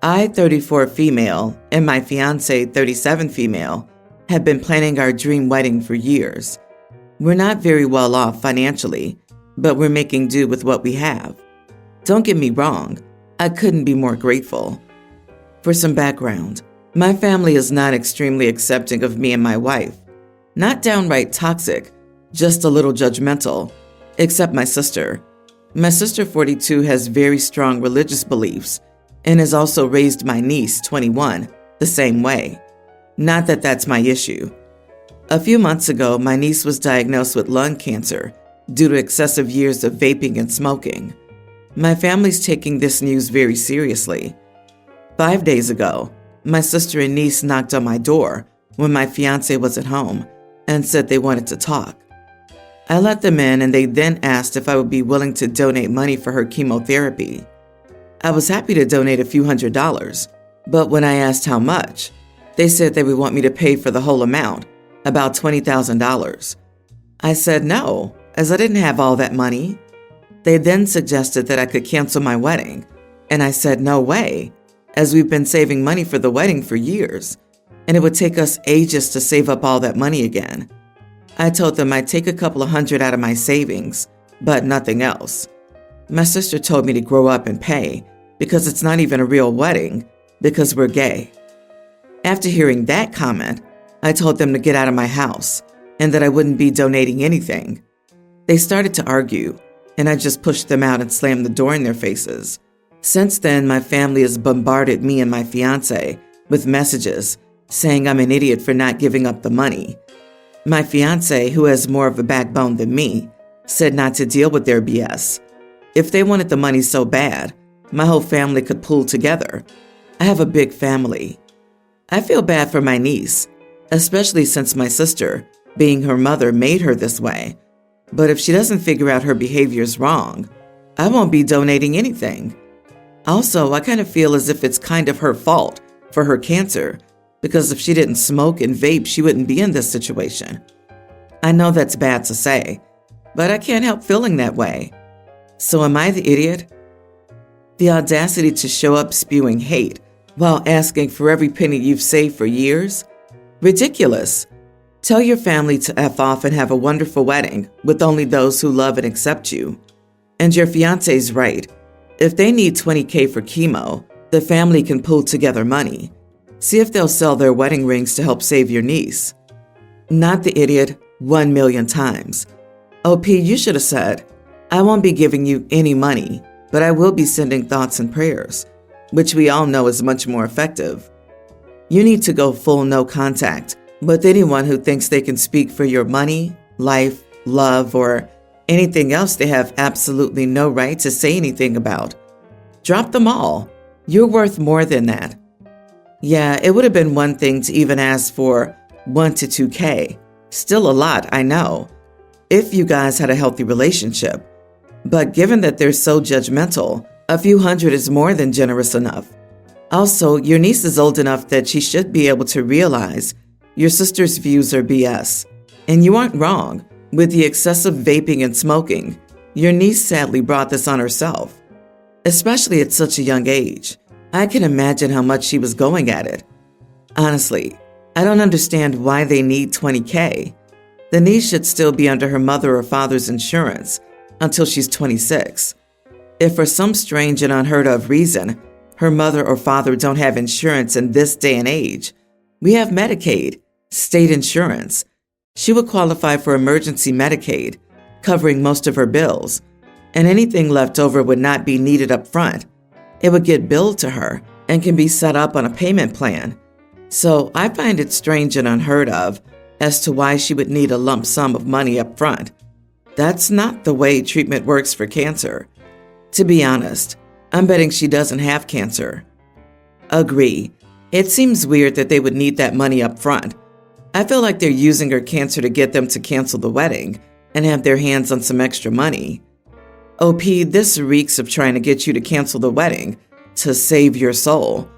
I, 34 female, and my fiance, 37 female, have been planning our dream wedding for years. We're not very well off financially, but we're making do with what we have. Don't get me wrong, I couldn't be more grateful. For some background, my family is not extremely accepting of me and my wife. Not downright toxic, just a little judgmental, except my sister. My sister, 42, has very strong religious beliefs and has also raised my niece, 21, the same way. Not that that's my issue. A few months ago, my niece was diagnosed with lung cancer due to excessive years of vaping and smoking. My family's taking this news very seriously. 5 days ago, my sister and niece knocked on my door when my fiance was at home and said they wanted to talk. I let them in and they then asked if I would be willing to donate money for her chemotherapy. I was happy to donate a few $100s, but when I asked how much, they said they would want me to pay for the whole amount, about $20,000. I said no, as I didn't have all that money. They then suggested that I could cancel my wedding, and I said no way, as we've been saving money for the wedding for years, and it would take us ages to save up all that money again. I told them I'd take a couple of hundred out of my savings, but nothing else. My sister told me to grow up and pay, because it's not even a real wedding, because we're gay. After hearing that comment, I told them to get out of my house, and that I wouldn't be donating anything. They started to argue, and I just pushed them out and slammed the door in their faces. Since then, my family has bombarded me and my fiance with messages saying I'm an idiot for not giving up the money. My fiance, who has more of a backbone than me, said not to deal with their BS. If they wanted the money so bad, my whole family could pool together. I have a big family. I feel bad for my niece, especially since my sister, being her mother, made her this way. But if she doesn't figure out her behavior is wrong, I won't be donating anything. Also, I kind of feel as if it's kind of her fault for her cancer, because if she didn't smoke and vape, she wouldn't be in this situation. I know that's bad to say, but I can't help feeling that way. So am I the idiot? The audacity to show up spewing hate while asking for every penny you've saved for years? Ridiculous. Tell your family to F off and have a wonderful wedding with only those who love and accept you. And your fiance's right. If they need $20K for chemo, the family can pool together money. See if they'll sell their wedding rings to help save your niece. Not the idiot 1 million times. OP, you should have said, I won't be giving you any money, but I will be sending thoughts and prayers, which we all know is much more effective. You need to go full no contact with anyone who thinks they can speak for your money, life, love, or anything else they have absolutely no right to say anything about. Drop them all. You're worth more than that. Yeah, it would have been one thing to even ask for 1 to 2K. Still a lot, I know, if you guys had a healthy relationship. But given that they're so judgmental, a few hundred is more than generous enough. Also, your niece is old enough that she should be able to realize your sister's views are BS. And you aren't wrong. With the excessive vaping and smoking, your niece sadly brought this on herself. Especially at such a young age. I can imagine how much she was going at it. Honestly, I don't understand why they need $20K. The niece should still be under her mother or father's insurance until she's 26. If for some strange and unheard of reason, her mother or father don't have insurance in this day and age, we have Medicaid, state insurance. She would qualify for emergency Medicaid, covering most of her bills, and anything left over would not be needed up front. It would get billed to her and can be set up on a payment plan. So I find it strange and unheard of as to why she would need a lump sum of money up front. That's not the way treatment works for cancer. To be honest, I'm betting she doesn't have cancer. Agree. It seems weird that they would need that money up front. I feel like they're using her cancer to get them to cancel the wedding and have their hands on some extra money. OP, this reeks of trying to get you to cancel the wedding to save your soul.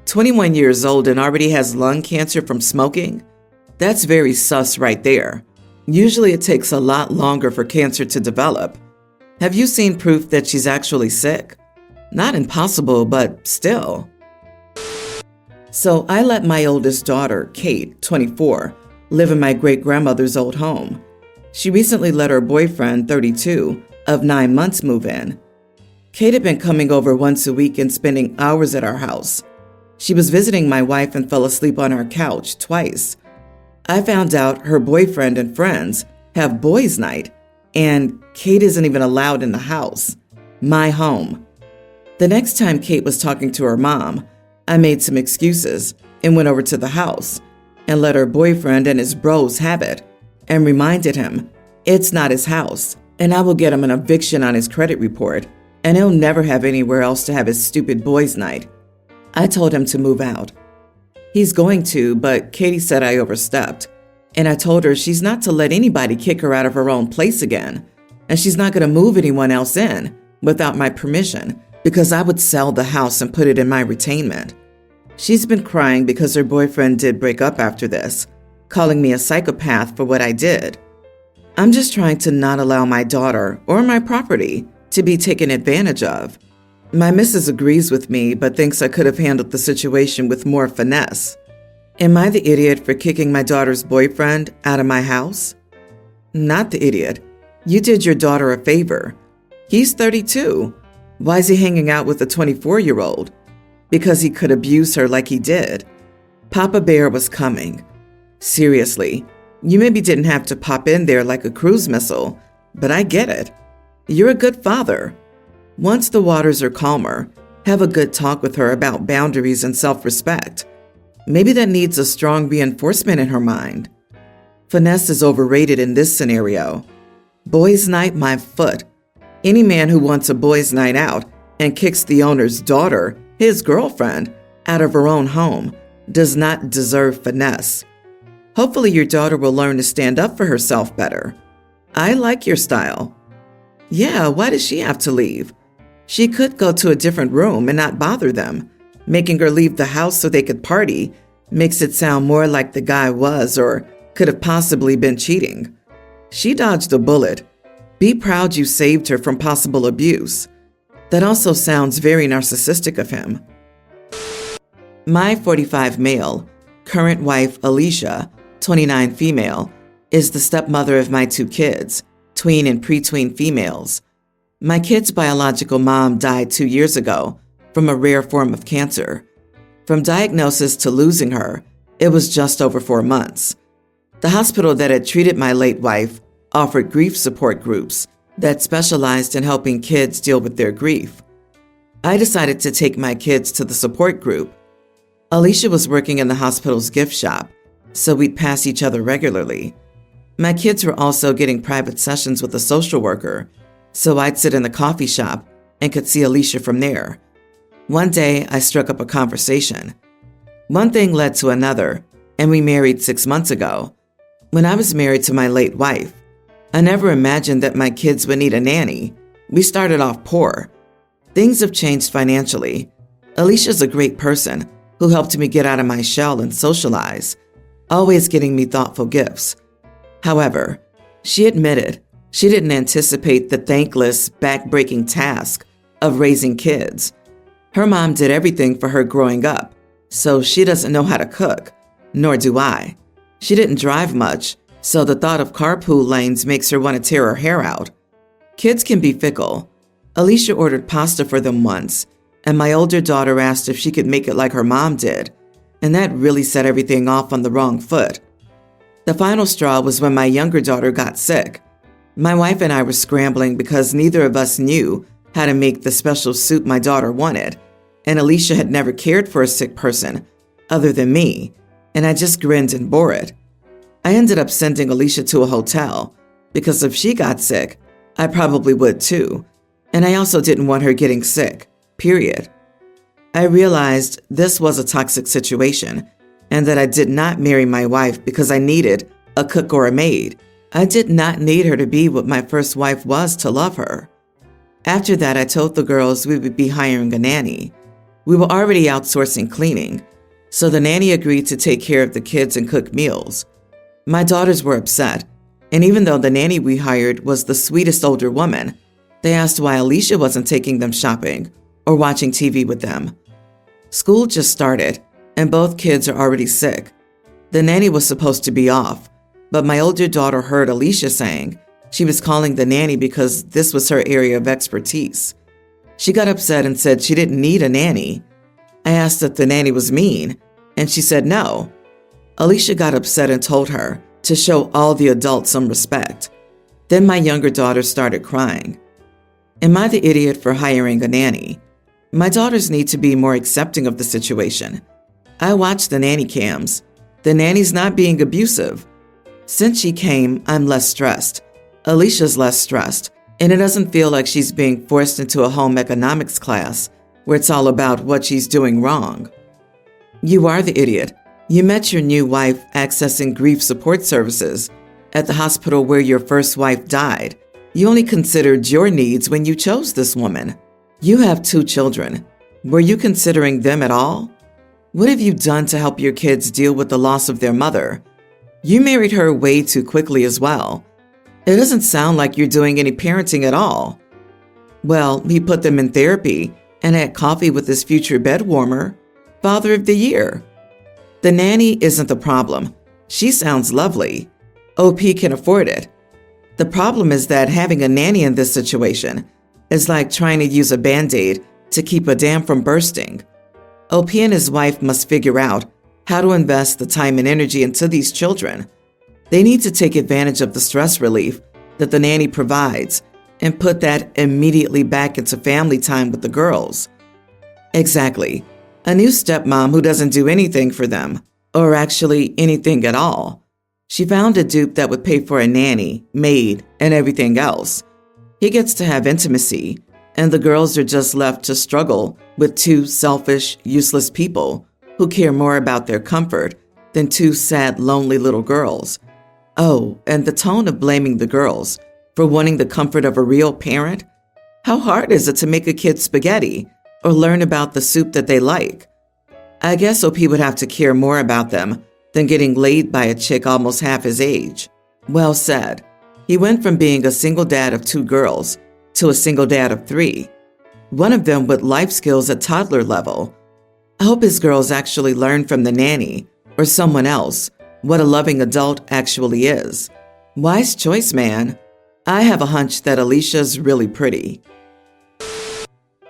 21 years old and already has lung cancer from smoking? That's very sus right there. Usually it takes a lot longer for cancer to develop. Have you seen proof that she's actually sick? Not impossible, but still. So I let my oldest daughter, Kate, 24, live in my great-grandmother's old home. She recently let her boyfriend, 32, of 9 months move in. Kate had been coming over once a week and spending hours at our house. She was visiting my wife and fell asleep on our couch twice. I found out her boyfriend and friends have boys' night, and Kate isn't even allowed in the house. My home. The next time Kate was talking to her mom, I made some excuses and went over to the house and let her boyfriend and his bros have it and reminded him it's not his house and I will get him an eviction on his credit report and he'll never have anywhere else to have his stupid boys' night. I told him to move out. He's going to, but Katie said I overstepped, and I told her she's not to let anybody kick her out of her own place again, and she's not going to move anyone else in without my permission because I would sell the house and put it in my retainment. She's been crying because her boyfriend did break up after this, calling me a psychopath for what I did. I'm just trying to not allow my daughter or my property to be taken advantage of. My missus agrees with me, but thinks I could have handled the situation with more finesse. Am I the idiot for kicking my daughter's boyfriend out of my house? Not the idiot. You did your daughter a favor. He's 32. Why is he hanging out with a 24-year-old? Because he could abuse her like he did. Papa Bear was coming. Seriously, you maybe didn't have to pop in there like a cruise missile, but I get it. You're a good father. Once the waters are calmer, have a good talk with her about boundaries and self-respect. Maybe that needs a strong reinforcement in her mind. Finesse is overrated in this scenario. Boys' night, my foot. Any man who wants a boys' night out and kicks the owner's daughter, his girlfriend, out of her own home does not deserve finesse. Hopefully your daughter will learn to stand up for herself better. I like your style. Yeah, why does she have to leave? She could go to a different room and not bother them. Making her leave the house so they could party makes it sound more like the guy was or could have possibly been cheating. She dodged a bullet. Be proud you saved her from possible abuse. That also sounds very narcissistic of him. My 45 male, current wife Alicia, 29 female, is the stepmother of my 2 kids, tween and pre-tween females. My kid's biological mom died 2 years ago from a rare form of cancer. From diagnosis to losing her, it was just over 4 months. The hospital that had treated my late wife offered grief support groups that specialized in helping kids deal with their grief. I decided to take my kids to the support group. Alicia was working in the hospital's gift shop, so we'd pass each other regularly. My kids were also getting private sessions with a social worker, so I'd sit in the coffee shop and could see Alicia from there. One day, I struck up a conversation. One thing led to another, and we married 6 months ago. When I was married to my late wife, I never imagined that my kids would need a nanny. We started off poor. Things have changed financially. Alicia's a great person who helped me get out of my shell and socialize, always getting me thoughtful gifts. However, she admitted she didn't anticipate the thankless, back-breaking task of raising kids. Her mom did everything for her growing up, so she doesn't know how to cook, nor do I. She didn't drive much, so the thought of carpool lanes makes her want to tear her hair out. Kids can be fickle. Alicia ordered pasta for them once, and my older daughter asked if she could make it like her mom did, and that really set everything off on the wrong foot. The final straw was when my younger daughter got sick. My wife and I were scrambling because neither of us knew how to make the special soup my daughter wanted, and Alicia had never cared for a sick person other than me, and I just grinned and bore it. I ended up sending Alicia to a hotel because if she got sick, I probably would too, and I also didn't want her getting sick, period. I realized this was a toxic situation and that I did not marry my wife because I needed a cook or a maid. I did not need her to be what my first wife was to love her. After that, I told the girls we would be hiring a nanny. We were already outsourcing cleaning, so the nanny agreed to take care of the kids and cook meals. My daughters were upset, and even though the nanny we hired was the sweetest older woman, they asked why Alicia wasn't taking them shopping or watching TV with them. School just started, and both kids are already sick. The nanny was supposed to be off, but my older daughter heard Alicia saying she was calling the nanny because this was her area of expertise. She got upset and said she didn't need a nanny. I asked if the nanny was mean, and she said no. Alicia got upset and told her to show all the adults some respect. Then my younger daughter started crying. Am I the idiot for hiring a nanny? My daughters need to be more accepting of the situation. I watched the nanny cams. The nanny's not being abusive. Since she came, I'm less stressed. Alicia's less stressed, and it doesn't feel like she's being forced into a home economics class where it's all about what she's doing wrong. You are the idiot. You met your new wife accessing grief support services at the hospital where your first wife died. You only considered your needs when you chose this woman. You have 2 children. Were you considering them at all? What have you done to help your kids deal with the loss of their mother? You married her way too quickly as well. It doesn't sound like you're doing any parenting at all. Well, he put them in therapy and had coffee with his future bed warmer, Father of the Year. The nanny isn't the problem. She sounds lovely. OP can afford it. The problem is that having a nanny in this situation is like trying to use a Band-Aid to keep a dam from bursting. OP and his wife must figure out how to invest the time and energy into these children. They need to take advantage of the stress relief that the nanny provides and put that immediately back into family time with the girls. Exactly. A new stepmom who doesn't do anything for them, or actually anything at all. She found a dupe that would pay for a nanny, maid, and everything else. He gets to have intimacy, and the girls are just left to struggle with 2 selfish, useless people who care more about their comfort than 2 sad, lonely little girls. Oh, and the tone of blaming the girls for wanting the comfort of a real parent? How hard is it to make a kid spaghetti or learn about the soup that they like? I guess OP would have to care more about them than getting laid by a chick almost half his age. Well said. He went from being a single dad of 2 girls to a single dad of 3, one of them with life skills at toddler level. I hope his girls actually learn from the nanny or someone else what a loving adult actually is. Wise choice, man. I have a hunch that Alicia's really pretty.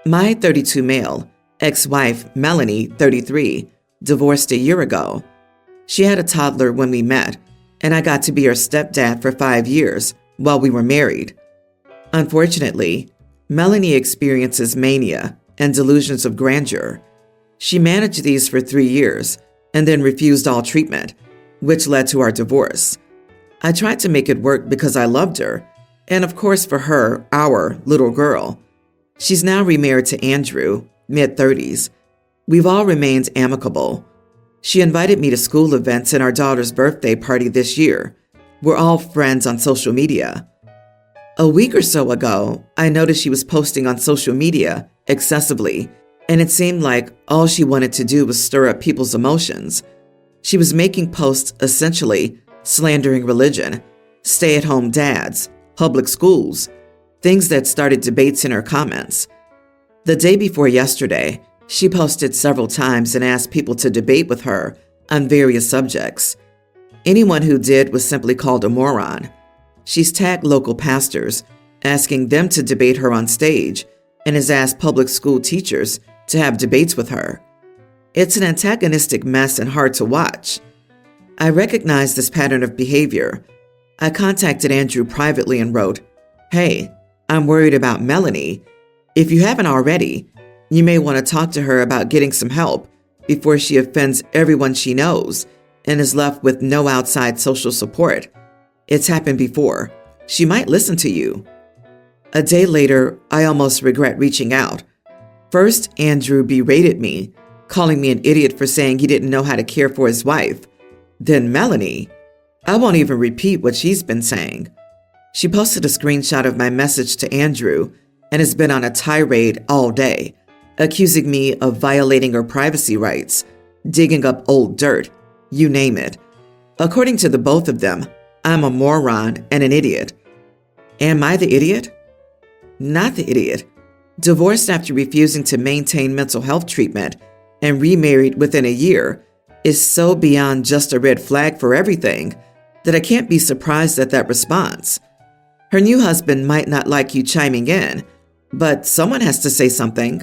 My 32 male, ex-wife Melanie, 33, divorced a year ago. She had a toddler when we met, and I got to be her stepdad for 5 years while we were married. Unfortunately, Melanie experiences mania and delusions of grandeur. She managed these for 3 years and then refused all treatment, which led to our divorce. I tried to make it work because I loved her, and of course for her, our little girl. She's now remarried to Andrew, mid-30s. We've all remained amicable. She invited me to school events and our daughter's birthday party this year. We're all friends on social media. A week or so ago, I noticed she was posting on social media excessively, and it seemed like all she wanted to do was stir up people's emotions. She was making posts essentially slandering religion, stay-at-home dads, public schools, things that started debates in her comments. The day before yesterday, she posted several times and asked people to debate with her on various subjects. Anyone who did was simply called a moron. She's tagged local pastors, asking them to debate her on stage, and has asked public school teachers to have debates with her. It's an antagonistic mess and hard to watch. I recognize this pattern of behavior. I contacted Andrew privately and wrote, "Hey, I'm worried about Melanie. If you haven't already, you may want to talk to her about getting some help before she offends everyone she knows and is left with no outside social support. It's happened before. She might listen to you." A day later, I almost regret reaching out. First, Andrew berated me, calling me an idiot for saying he didn't know how to care for his wife. Then Melanie. I won't even repeat what she's been saying. She posted a screenshot of my message to Andrew and has been on a tirade all day, accusing me of violating her privacy rights, digging up old dirt, you name it. According to the both of them, I'm a moron and an idiot. Am I the idiot? Not the idiot. Divorced after refusing to maintain mental health treatment and remarried within a year is so beyond just a red flag for everything that I can't be surprised at that response. Her new husband might not like you chiming in, but someone has to say something.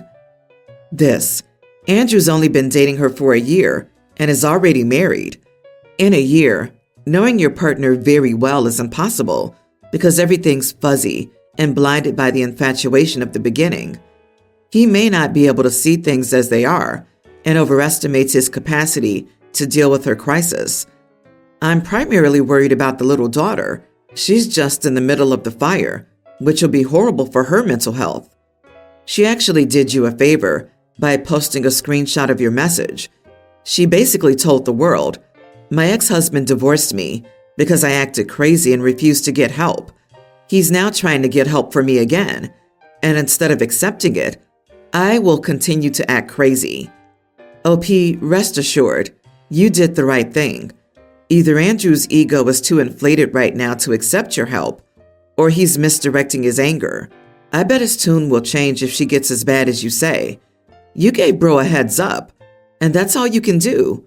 This. Andrew's only been dating her for a year and is already married. In a year, knowing your partner very well is impossible because everything's fuzzy and blinded by the infatuation of the beginning. He may not be able to see things as they are and overestimates his capacity to deal with her crisis. I'm primarily worried about the little daughter. She's just in the middle of the fire, which will be horrible for her mental health. She actually did you a favor by posting a screenshot of your message. She basically told the world, "My ex-husband divorced me because I acted crazy and refused to get help. He's now trying to get help for me again, and instead of accepting it, I will continue to act crazy." OP, rest assured, you did the right thing. Either Andrew's ego is too inflated right now to accept your help, or he's misdirecting his anger. I bet his tune will change if she gets as bad as you say. You gave bro a heads up, and that's all you can do.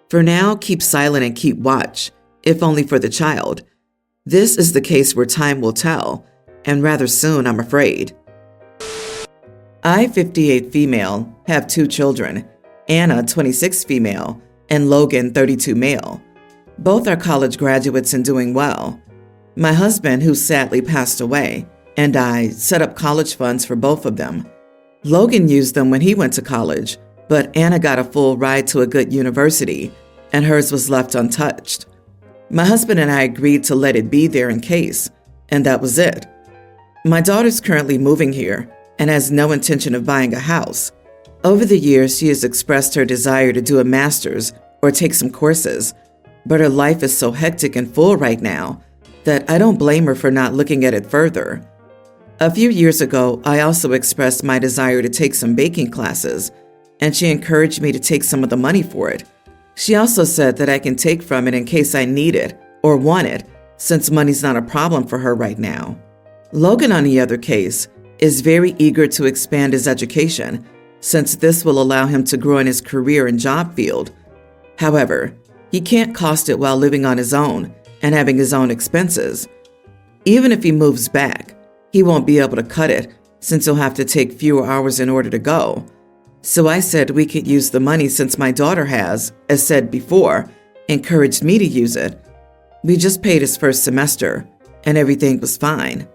For now, keep silent and keep watch, if only for the child. This is the case where time will tell, and rather soon, I'm afraid. I, 58 female, have 2 children, Anna, 26 female, and Logan, 32 male. Both are college graduates and doing well. My husband, who sadly passed away, and I set up college funds for both of them. Logan used them when he went to college, but Anna got a full ride to a good university, and hers was left untouched. My husband and I agreed to let it be there in case, and that was it. My daughter's currently moving here and has no intention of buying a house. Over the years, she has expressed her desire to do a master's or take some courses, but her life is so hectic and full right now that I don't blame her for not looking at it further. A few years ago, I also expressed my desire to take some baking classes, and she encouraged me to take some of the money for it. She also said that I can take from it in case I need it or want it, since money's not a problem for her right now. Logan, on the other case, is very eager to expand his education, since this will allow him to grow in his career and job field. However, he can't cost it while living on his own and having his own expenses. Even if he moves back, he won't be able to cut it since he'll have to take fewer hours in order to go. So I said we could use the money since my daughter has, as said before, encouraged me to use it. We just paid his first semester, and everything was fine.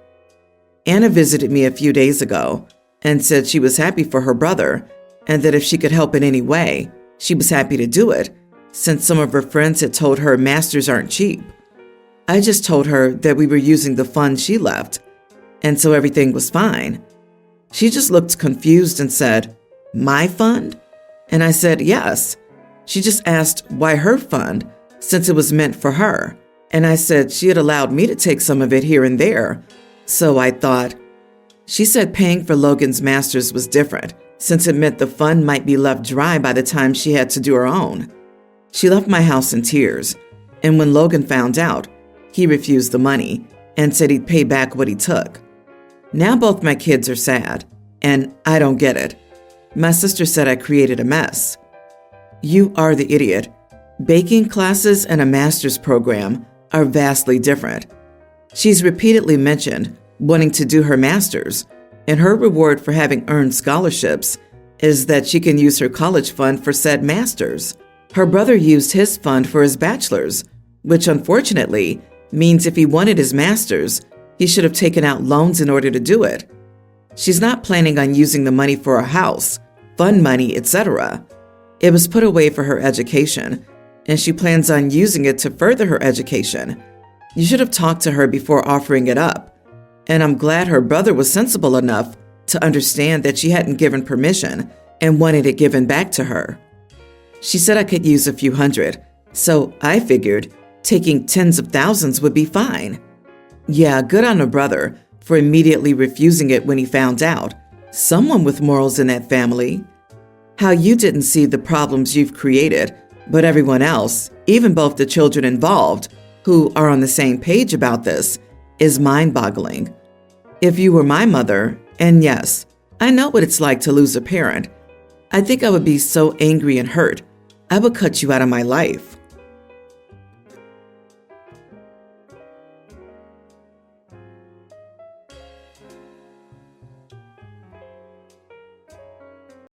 Anna visited me a few days ago and said she was happy for her brother and that if she could help in any way, she was happy to do it, since some of her friends had told her masters aren't cheap. I just told her that we were using the fund she left, and so everything was fine. She just looked confused and said, "My fund?" And I said, yes. She just asked why her fund, since it was meant for her. And I said she had allowed me to take some of it here and there. So I thought. She said paying for Logan's master's was different, since it meant the fund might be left dry by the time she had to do her own. She left my house in tears, and when Logan found out, he refused the money and said he'd pay back what he took. Now both my kids are sad, and I don't get it. My sister said I created a mess. You are the idiot. Baking classes and a master's program are vastly different. She's repeatedly mentioned wanting to do her master's, and her reward for having earned scholarships is that she can use her college fund for said master's. Her brother used his fund for his bachelor's, which unfortunately means if he wanted his master's, he should have taken out loans in order to do it. She's not planning on using the money for a house, fund money, etc. It was put away for her education, and she plans on using it to further her education. You should have talked to her before offering it up, and I'm glad her brother was sensible enough to understand that she hadn't given permission and wanted it given back to her. She said I could use a few hundred, so I figured taking tens of thousands would be fine. Yeah, good on her brother for immediately refusing it when he found out. Someone with morals in that family. How you didn't see the problems you've created, but everyone else, even both the children involved, who are on the same page about this, is mind-boggling. If you were my mother, and yes, I know what it's like to lose a parent, I think I would be so angry and hurt, I would cut you out of my life.